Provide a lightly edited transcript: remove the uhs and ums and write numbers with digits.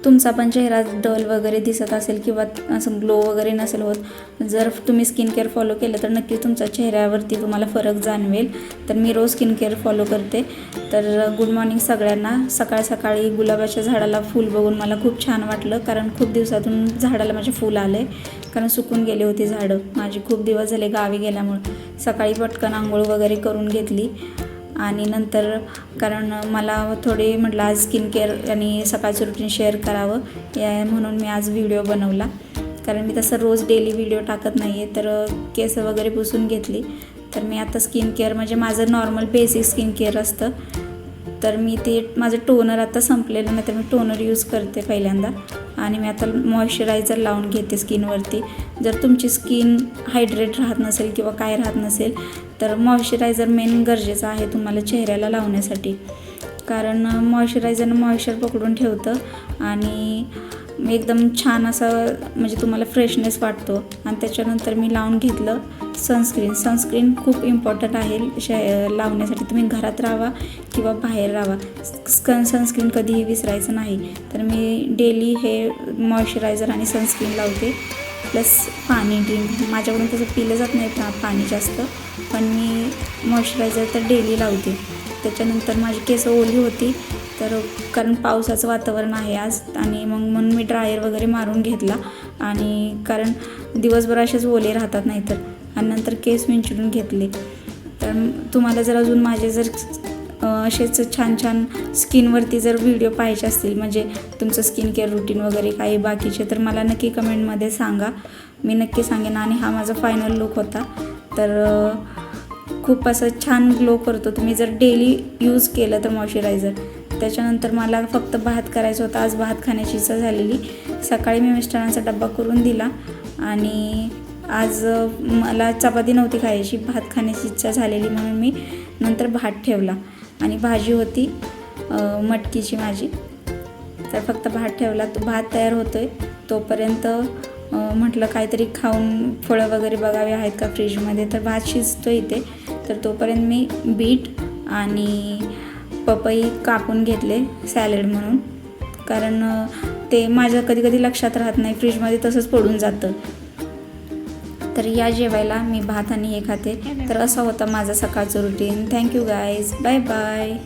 तुमचा पण चेहरा डल वगैरे दिसत असेल किंवा असं ग्लो वगैरे नसेल होत, जर तुम्ही स्किन केअर फॉलो केलं तर नक्की तुमच्या चेहऱ्यावरती तुम्हाला फरक जाणवेल. तर मी रोज स्किन केअर फॉलो करते. तर गुड मॉर्निंग सगळ्यांना. सकाळी गुलाबाच्या झाडाला फूल बघून मला खूप छान वाटलं, कारण खूप दिवसातून झाडाला माझे फूल आले, कारण सुकून गेले होते झाडं माझी, खूप दिवस झाले गावी गेल्यामुळं. सकाळी पटकन आंघोळ वगैरे करून घेतली आणि नंतर कारण मला थोडी म्हटलं आज स्किन केअर आणि सकाळचं रुटीन शेअर करावं म्हणून मी आज व्हिडिओ बनवला, कारण मी तसं रोज डेली व्हिडिओ टाकत नाही आहे. तर केस वगैरे पुसून घेतली. तर मी आता स्किन केअर म्हणजे माझं नॉर्मल बेसिक स्किन केअर असतं, तर मी ते माझं टोनर आता संपलेलं नाही, तर मी टोनर यूज करते पहिल्यांदा आणि मी आता मॉइश्चरायझर लावून घेते स्किनवरती. जर तुमची स्किन हायड्रेट राहत नसेल किंवा काय राहत नसेल तर मॉइश्चरायझर मेन गरजेचं आहे तुम्हाला चेहऱ्याला लावण्यासाठी, कारण मॉइश्चरायझरनं मॉइश्चर पकडून ठेवतं आणि एकदम छान असं म्हणजे तुम्हाला फ्रेशनेस वाटतो. आणि त्याच्यानंतर मी लावून घेतलं सनस्क्रीन खूप इम्पॉर्टंट आहे लावण्यासाठी. तुम्ही घरात राहा किंवा बाहेर राहा, सनस्क्रीन कधीही विसरायचं नाही. तर मी डेली हे मॉइश्चरायझर आणि सनस्क्रीन लावते, प्लस पाणी ड्रिंक. माझ्याकडून तसं पिलं जात नाही पाणी जास्त, पण मी मॉइश्चरायझर तर डेली लावते. त्याच्यानंतर माझी केस ओली होती, तर कारण पावसाचं वातावरण आहे आज, आणि मग म्हणून मी ड्रायर वगैरे मारून घेतला, आणि कारण दिवसभर असेच ओले राहतात नाहीतर. आणि नंतर केस विंचरून घेतले. तर तुम्हाला जर अजून माझे जर असेच छान स्किनवरती जर व्हिडिओ पाहायचे असतील, म्हणजे तुमचं स्किन केअर रुटीन वगैरे काही बाकीचे, तर मला नक्की कमेंटमध्ये सांगा, मी नक्की सांगेन. आणि हा माझा फायनल लुक होता. तर खूप असं छान ग्लो करतो तुम्ही जर डेली यूज केलं तर मॉइश्चरायझर. त्याच्यानंतर मला फक्त भात करायचा होता. आज भात खाण्याची इच्छा झालेली. सकाळी मी मिस्टरांचा डब्बा करून दिला आणि आज मला चपाती नव्हती खायची, भात खाण्याची इच्छा झालेली म्हणून मी नंतर भात ठेवला. आणि भाजी होती मटकीची माझी, तर फक्त भात ठेवला. तो भात तयार होतो आहे तोपर्यंत म्हटलं काहीतरी खाऊन फळं वगैरे बघावे आहेत का फ्रीजमध्ये. तर भात शिजतो इथे, तर तोपर्यंत मी बीट आणि पपई कापून घेतले सॅलड म्हणून, कारण ते माझ्या कधी लक्षात राहत नाही, फ्रीजमध्ये तसंच पडून जातं. तर या जेवायला मी भात आणि हे खाते. तर असा होता माझा सकाळचं routine. Thank you guys, bye bye.